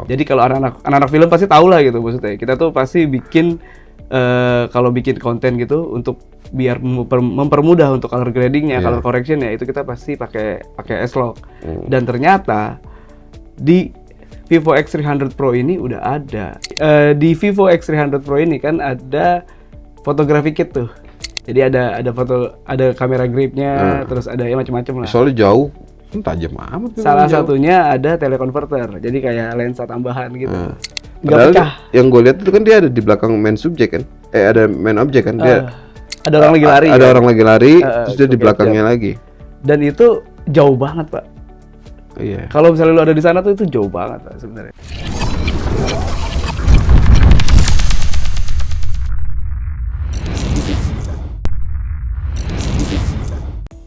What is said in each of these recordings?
Jadi kalau anak-anak film pasti tahu lah gitu maksudnya. Kita tuh pasti bikin kalau bikin konten gitu untuk biar mempermudah untuk color gradingnya, color correctionnya itu kita pasti pakai S-Log. Dan ternyata di Vivo X300 Pro ini udah ada. Di Vivo X300 Pro ini kan ada photography kit tuh. Jadi ada kamera gripnya, terus ada ya macam-macam lah. Soalnya jauh, tajam amat. Salah satunya ada teleconverter, jadi kayak lensa tambahan gitu. Nggak Padahal pecah. yang gue lihat itu kan dia ada di belakang main subjek kan? Ada main objek kan? Dia ada orang lagi lari. Ada kan? orang lagi lari, terus dia di belakangnya lagi. Dan itu jauh banget Pak. Iya. Kalau misalnya lu ada di sana tuh itu jauh banget Pak sebenarnya.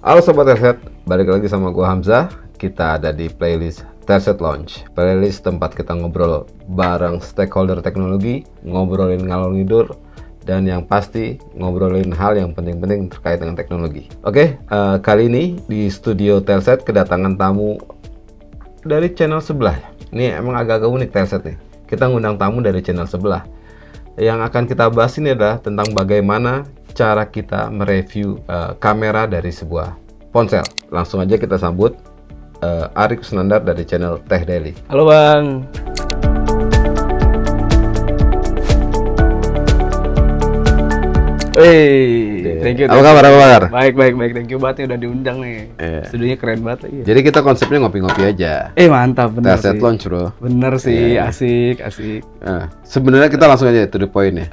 Halo Sobat Telset, balik lagi sama gua Hamzah. Kita ada di playlist Telset Launch, playlist tempat kita ngobrol bareng stakeholder teknologi, ngobrolin ngalor ngidur, dan yang pasti ngobrolin hal yang penting-penting terkait dengan teknologi. Oke, kali ini di studio Telset kedatangan tamu dari channel sebelah. Ini emang agak-agak unik Telset nih. Kita ngundang tamu dari channel sebelah. Yang akan kita bahas ini adalah tentang bagaimana cara kita mereview kamera dari sebuah ponsel. Langsung aja kita sambut Ari Kusnandar dari channel Tech Daily. Halo Bang. Thank you. Apa kabar? Baik. Thank you banget nih udah diundang nih. Studionya keren banget lagi. Jadi kita konsepnya ngopi-ngopi aja. Mantap bener sih. Telset Launch bro. Bener sih, asik. Sebenarnya kita langsung aja to the point ya.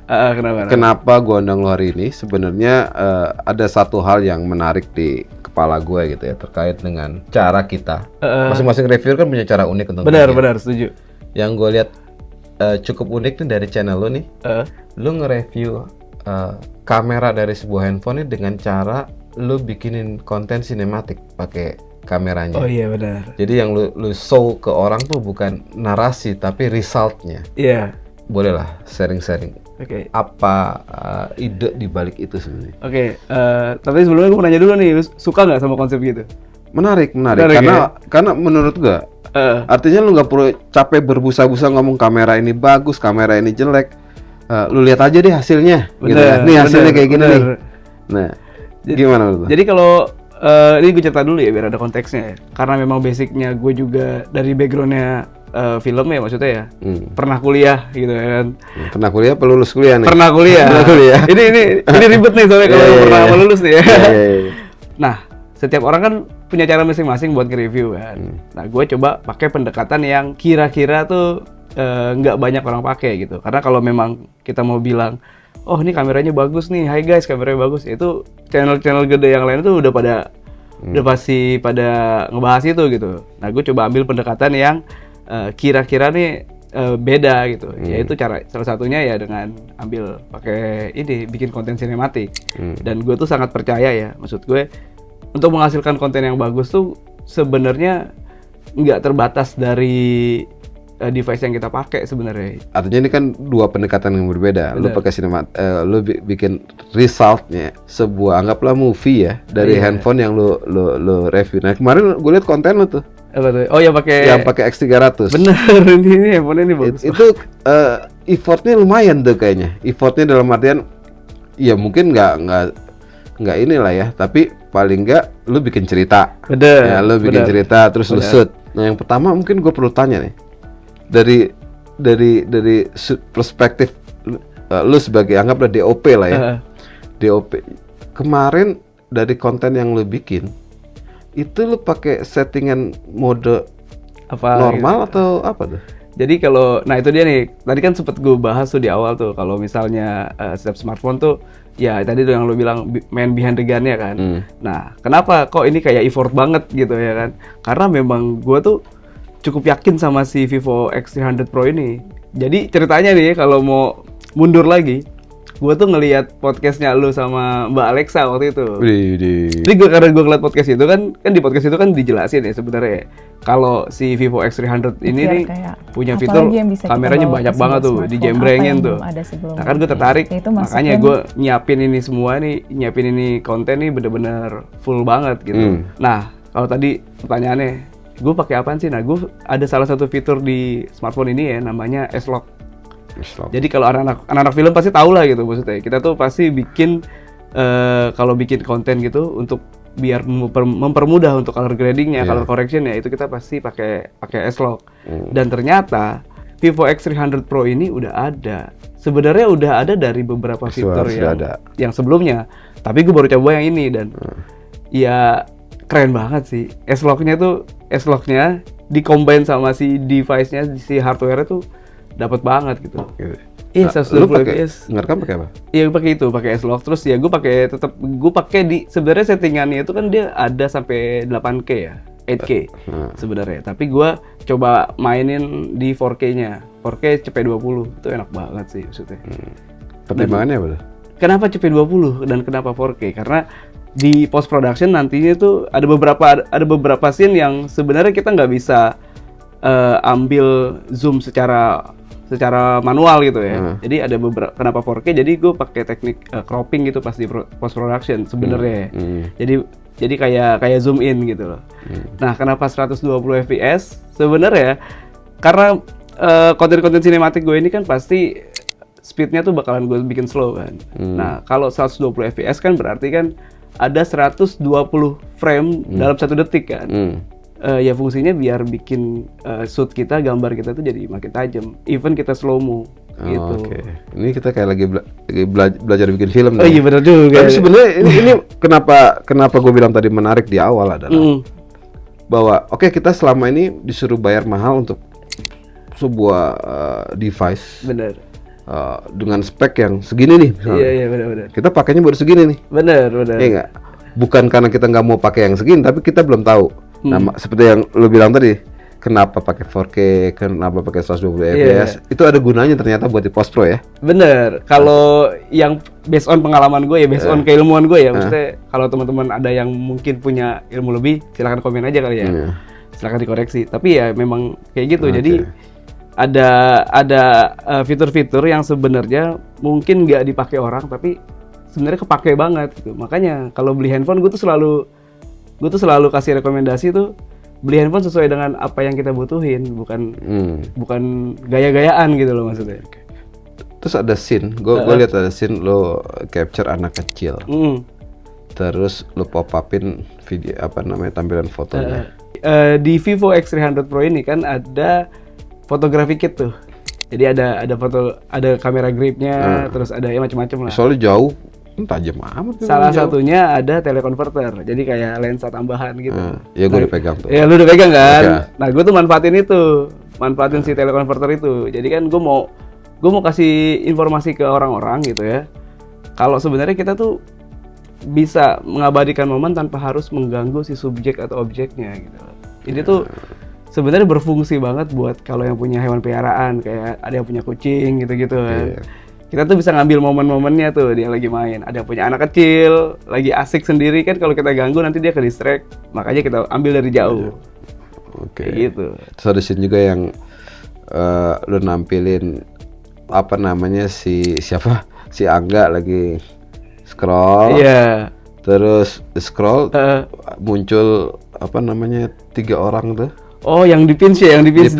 Kenapa gua undang lo hari ini? Sebenarnya ada satu hal yang menarik di kepala gue gitu ya terkait dengan cara kita. Masing-masing reviewer kan punya cara unik untuk benar, setuju. Yang gue lihat cukup unik nih dari channel lo nih. Lo nge-review kamera dari sebuah handphone ini dengan cara lu bikinin konten sinematik pakai kameranya. Oh iya benar. Jadi yang lu show ke orang tuh bukan narasi tapi resultnya. Iya. Boleh lah sharing-sharing. Oke. Apa ide di balik itu sebenarnya? Oke. Tapi sebelumnya gue mau nanya dulu nih, lu suka nggak sama konsep gitu? Menarik. Karena menurut gua artinya lu nggak perlu capek berbusa-busa ngomong kamera ini bagus, kamera ini jelek. Lu lihat aja deh hasilnya. Bener, gitu ya. Nih hasilnya kayak gini bener. nih. Nah, gimana menurut lu? Jadi kalau ini gue cerita dulu ya biar ada konteksnya ya. Karena memang basicnya gue juga dari backgroundnya film ya maksudnya ya. Pernah kuliah gitu ya kan. Pernah kuliah apa lulus kuliah nih? Pernah kuliah. ini ribet nih soalnya kalau pernah lulus nih ya. Nah, setiap orang kan punya cara masing-masing buat nge-review kan. Nah, gue coba pakai pendekatan yang kira-kira tuh nggak banyak orang pakai gitu. Karena kalau memang kita mau bilang, oh ini kameranya bagus nih, hai guys kameranya bagus, itu channel-channel gede yang lain tuh udah pasti pada ngebahas itu gitu. Nah, gue coba ambil pendekatan yang kira-kira nih beda gitu. Yaitu salah satunya ya dengan ambil pakai ini bikin konten sinematik. Dan gue tuh sangat percaya ya, maksud gue untuk menghasilkan konten yang bagus tuh sebenarnya nggak terbatas dari device yang kita pakai sebenarnya. Artinya ini kan dua pendekatan yang berbeda. Bener. Lu pakai lu bikin resultnya sebuah anggaplah movie ya dari handphone yang lu review. Nah, kemarin gue lihat konten lu tuh. Apa tuh? Oh ya pakai X300. Bener, ini handphone ini bagus. Itu effortnya lumayan tuh kayaknya. Effortnya dalam artian ya mungkin nggak inilah ya, tapi paling nggak lu bikin cerita. Bener. Ya, lu bikin cerita terus lu shoot. Nah, yang pertama mungkin gue perlu tanya nih. Dari perspektif lu sebagai anggaplah DOP lah ya. DOP. Kemarin dari konten yang lu bikin itu lu pakai settingan mode apa normal gitu? Atau apa tuh? Jadi nah itu dia nih. Tadi kan sempet gue bahas tuh di awal tuh kalau misalnya setiap smartphone tuh ya tadi tuh yang lu bilang main behind the gun-nya kan. Nah, kenapa kok ini kayak effort banget gitu ya kan? Karena memang gue tuh cukup yakin sama si Vivo X300 Pro ini. Jadi ceritanya nih kalau mau mundur lagi, gue tuh ngelihat podcastnya lu sama Mbak Alexa waktu itu. Jadi karena gue ngeliat podcast itu kan di podcast itu kan dijelasin ya sebenarnya kalau si Vivo X300 ini nih punya fitur kameranya banyak banget tuh, dijembrengin tuh. Nah kan gue tertarik, makanya gue nyiapin ini konten nih bener-bener full banget gitu. Nah kalau tadi pertanyaannya gue pakai apaan sih? Nah, gue ada salah satu fitur di smartphone ini ya, namanya S-Log. Jadi kalau anak-anak film pasti tahu lah gitu maksudnya. Kita tuh pasti bikin kalau bikin konten gitu untuk biar mempermudah untuk color gradingnya, color correctionnya, itu kita pasti pakai S-Log. Dan ternyata Vivo X300 Pro ini udah ada. Sebenarnya udah ada dari beberapa fitur yang sebelumnya. Tapi gue baru coba yang ini dan ya keren banget sih. S-Log-nya di-combine sama si device-nya, si hardware-nya tuh dapat banget gitu. Iya, 120 fps. Ngerekam pakai apa? Iya, pakai S-Log. Terus ya gue pakai di sebenarnya settingannya itu kan dia ada sampai 8K ya. 8K sebenarnya. Tapi gue coba mainin di 4K-nya. 4K CP20 itu enak banget sih maksudnya. Pertimbangannya apa? Kenapa CP20 dan kenapa 4K? Karena di post production nantinya tuh ada beberapa scene yang sebenarnya kita nggak bisa ambil zoom secara manual gitu ya. Jadi ada beberapa, kenapa 4K? Jadi gue pakai teknik cropping gitu pas di post production sebenarnya. Jadi kayak zoom in gitu loh. Nah, kenapa 120 fps? Sebenarnya karena konten-konten sinematik gue ini kan pasti speednya tuh bakalan gue bikin slow kan. Nah, kalau 120 fps kan berarti kan ada 120 frame dalam 1 detik kan. Ya fungsinya biar bikin shoot kita, gambar kita tuh jadi makin tajam. Even kita slow mo gitu. Oke. Ini kita kayak lagi belajar bikin film. Oh iya benar juga. Tapi sebenarnya ini kenapa gue bilang tadi menarik di awal adalah bahwa kita selama ini disuruh bayar mahal untuk sebuah device. Benar. Dengan spek yang segini nih. Iya benar. Kita pakainya baru segini nih. Benar. Iya nggak? Bukan karena kita nggak mau pakai yang segini, tapi kita belum tahu. Nah, seperti yang lo bilang tadi, kenapa pakai 4K, kenapa pakai 120 fps, itu ada gunanya ternyata buat di post pro ya. Bener. Kalau yang based on pengalaman gue ya, based on keilmuan gue ya, maksudnya kalau teman-teman ada yang mungkin punya ilmu lebih, silakan komen aja kali ya. Silakan dikoreksi. Tapi ya memang kayak gitu. Jadi ada fitur-fitur yang sebenarnya mungkin nggak dipakai orang, tapi sebenarnya kepake banget gitu. Makanya kalau beli handphone gue tuh selalu kasih rekomendasi tuh beli handphone sesuai dengan apa yang kita butuhin, bukan gaya-gayaan gitu loh maksudnya. Terus ada scene, gue lihat ada scene lo capture anak kecil, terus lo pop upin video tampilan fotonya. Di Vivo X300 Pro ini kan ada fotografi kit tuh, jadi ada foto, ada kamera gripnya, terus ada ya macam-macam lah. Soalnya jauh. Tajam amat. Salah satunya ada teleconverter, jadi kayak lensa tambahan gitu. Ya gue udah pegang tuh. Ya lu udah pegang kan? Nah gue tuh manfaatin si teleconverter itu. Jadi kan gue mau kasih informasi ke orang-orang gitu ya. Kalau sebenarnya kita tuh bisa mengabadikan momen tanpa harus mengganggu si subjek atau objeknya gitu. Jadi tuh sebenarnya berfungsi banget buat kalau yang punya hewan peliharaan, kayak ada yang punya kucing gitu-gitu kan. Kita tuh bisa ngambil momen-momennya tuh dia lagi main. Ada punya anak kecil, lagi asik sendiri kan, kalau kita ganggu nanti dia ke distract. Makanya kita ambil dari jauh. Oke. Gitu. Terus ada scene juga yang lu nampilin si Angga lagi scroll. Iya. Terus scroll muncul 3 orang tuh. Oh, yang di pinch ya, di pinch.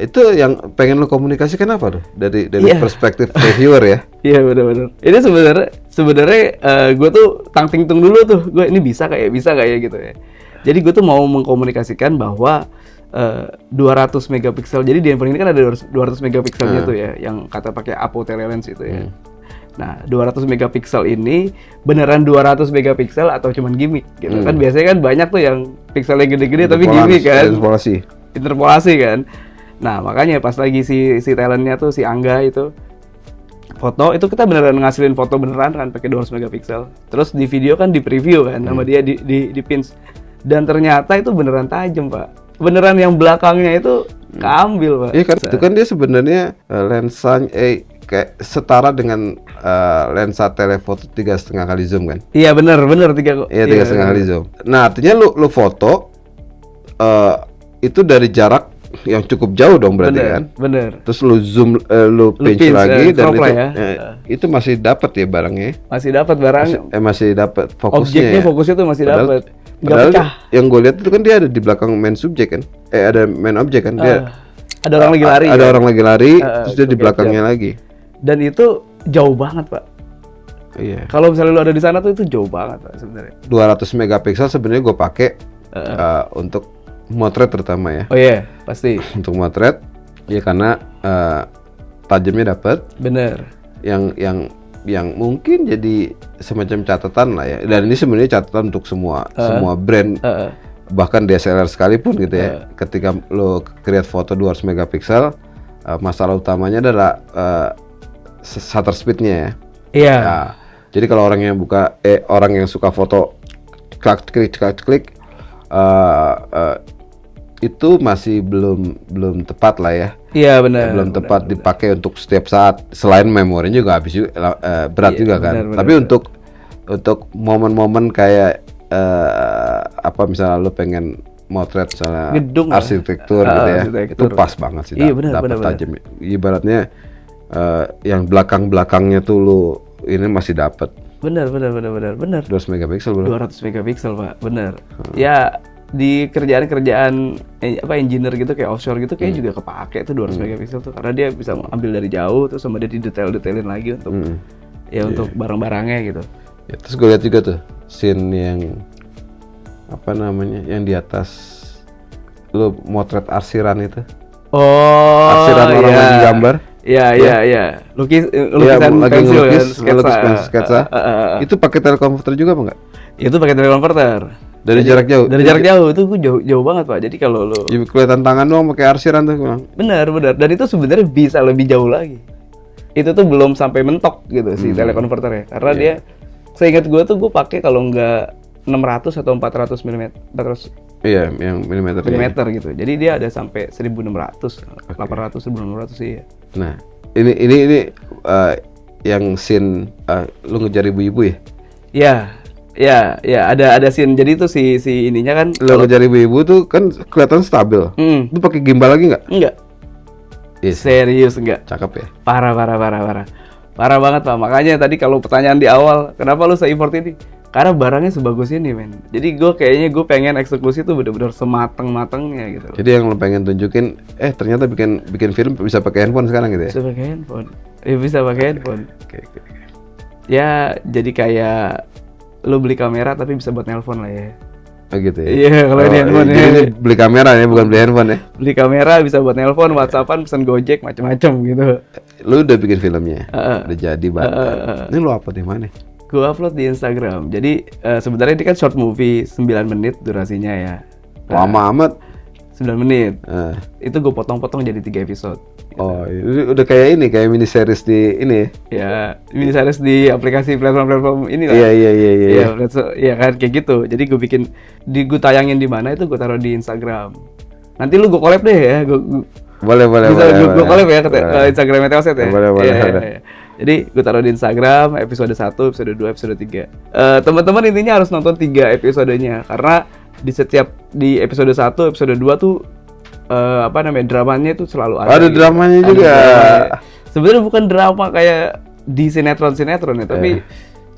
Itu yang pengen lo komunikasikan apa tuh dari perspektif reviewer ya? Iya benar-benar. Ini sebenarnya gue tuh tang-ting-tung dulu tuh, gue ini bisa kayak ya gitu ya. Jadi gue tuh mau mengkomunikasikan bahwa 200 megapiksel. Jadi di handphone ini kan ada 200 megapikselnya tuh ya, yang kata pakai Apo Telelens itu ya. Nah, 200 megapiksel ini beneran 200 megapiksel atau cuman gimmick gitu. Kan biasanya kan banyak tuh yang pikselnya gede-gede tapi gimmick kan. Interpolasi kan. Nah, makanya pas lagi si talentnya tuh si Angga itu foto, itu kita beneran ngasilin foto beneran kan pakai 200 megapiksel. Terus di video kan di preview kan sama dia di pins. Dan ternyata itu beneran tajam, Pak. Beneran yang belakangnya itu keambil, Pak. Iya kan, itu kan dia sebenarnya lensanya kayak setara dengan lensa telefoto 3,5 kali zoom kan? Iya benar 3. Iya 3,5 kali zoom. Nah artinya lu foto itu dari jarak yang cukup jauh dong berarti Bener, kan. bener. Terus lu zoom, lu pinch pinch, lagi dan crop itu lah ya. itu masih dapat ya barangnya. Masih dapat barang. Masih dapat fokusnya. Objeknya ya. fokusnya tuh masih dapat. Nggak Padahal pecah. yang gue lihat itu kan dia ada di belakang main subjek kan. Ada main objek kan dia. Ada orang lagi lari. Ada kan? orang lagi lari, terus dia di belakangnya lagi. Dan itu jauh banget, Pak. Iya. Kalau misalnya lu ada di sana tuh itu jauh banget, Pak, sebenarnya. 200 megapiksel sebenarnya gue pakai untuk motret terutama ya. Oh iya, pasti. Untuk motret ya karena tajamnya dapat. Bener. Yang mungkin jadi semacam catatan lah ya. Dan ini sebenarnya catatan untuk semua brand. Bahkan DSLR sekalipun gitu ya. Ketika lo create foto 200 megapiksel, masalah utamanya adalah shutter speednya ya. Iya. Nah, jadi kalau orang yang suka foto klik itu masih belum tepat lah ya. Iya benar. Belum tepat dipakai untuk setiap saat. Selain memorinya juga habis juga, berat juga kan. benar, Tapi untuk momen-momen kayak misalnya lo pengen motret misalnya gedung arsitektur gitu ya, itu pas banget sih. Iya benar. Dapat tajam. Ibaratnya yang belakangnya tuh lo ini masih dapat. Benar. 200 megapiksel bro. 200 megapiksel, Pak. Benar. Ya di kerjaan engineer gitu kayak offshore gitu kayak juga kepake tuh 200 megapiksel tuh karena dia bisa ambil dari jauh terus sama dia didetailin lagi untuk untuk barang-barangnya gitu. Ya, terus gue lihat juga tuh scene yang yang di atas lu motret arsiran itu. Oh, arsiran orang lagi gambar. Iya. Lukisan lagi pensil ngelukis, kan, sketsa. Itu pakai telekonverter juga apa enggak? Itu pakai telekonverter. Dari jarak jauh. Dari jarak jauh itu gue jauh banget, Pak. Jadi kalau lu kelihatan tangan doang pakai arsiran tuh bilang. Benar. Dan itu sebenarnya bisa lebih jauh lagi. Itu tuh belum sampai mentok gitu si telekonverter ya. Karena dia seingat gue tuh gue pakai kalau nggak 600 atau 400 mm. 400 Iya, yang milimeter gitu. Jadi dia ada sampai 1600, 800, 1600 sih ya. Nah, ini yang scene lu ngejar ibu-ibu ya? Iya, ada scene. Jadi itu si ininya kan lu ngejar ibu-ibu tuh kan kelihatan stabil. Lu pakai gimbal lagi nggak? Enggak. Yes. Serius enggak. Cakep ya? Parah banget, Pak. Makanya tadi kalau pertanyaan di awal, kenapa lu se-import ini? Karena barangnya sebagus ini, men. Jadi gue pengen eksekusi tuh bener-bener semateng-matengnya gitu. Jadi yang lo pengen tunjukin, ternyata bikin film bisa pakai handphone sekarang gitu ya? Bisa pakai handphone. Bisa pakai handphone. Oke. Ya, jadi kayak lo beli kamera tapi bisa buat nelpon lah ya. Oh gitu ya? Iya, kalau ini handphone ya. Jadi beli kamera ya, bukan beli handphone ya? Beli kamera bisa buat nelpon, WhatsAppan, pesan Gojek, macam-macam gitu. Lu udah bikin filmnya? Udah jadi banget. Ini lo upload di mana? Gue upload di Instagram. Jadi sebenarnya ini kan short movie 9 menit durasinya ya. Lama amat. 9 menit. Itu gue potong-potong jadi 3 episode. Gitu. Oh, ini udah kayak mini series di ini ya. Mini series di aplikasi platform ini lah. Iya. Iya kan kayak gitu. Jadi gue tayangin di mana itu gue taruh di Instagram. Nanti lu gue collab deh ya. Boleh. Gue collab ya ke Instagram Meteoset ya. Boleh. Jadi gue taruh di Instagram episode 1, episode 2, episode 3. Teman-teman intinya harus nonton 3 episodenya karena di episode 1, episode 2 tuh dramanya itu selalu ada. Ada dramanya juga. Sebenarnya bukan drama kayak di sinetron ya, tapi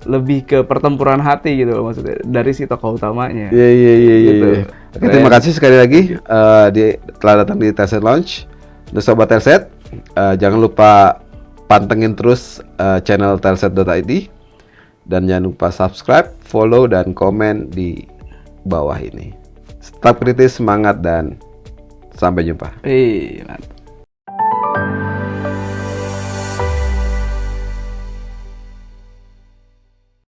lebih ke pertempuran hati gitu loh maksudnya dari si tokoh utamanya. Iya. Gitu. Oke, terima kasih sekali lagi telah datang di Telset Launch. Untuk sobat Telset, jangan lupa pantengin terus channel telset.id dan jangan lupa subscribe, follow, dan komen di bawah ini. Tetap kritis, semangat, dan sampai jumpa. Mantap.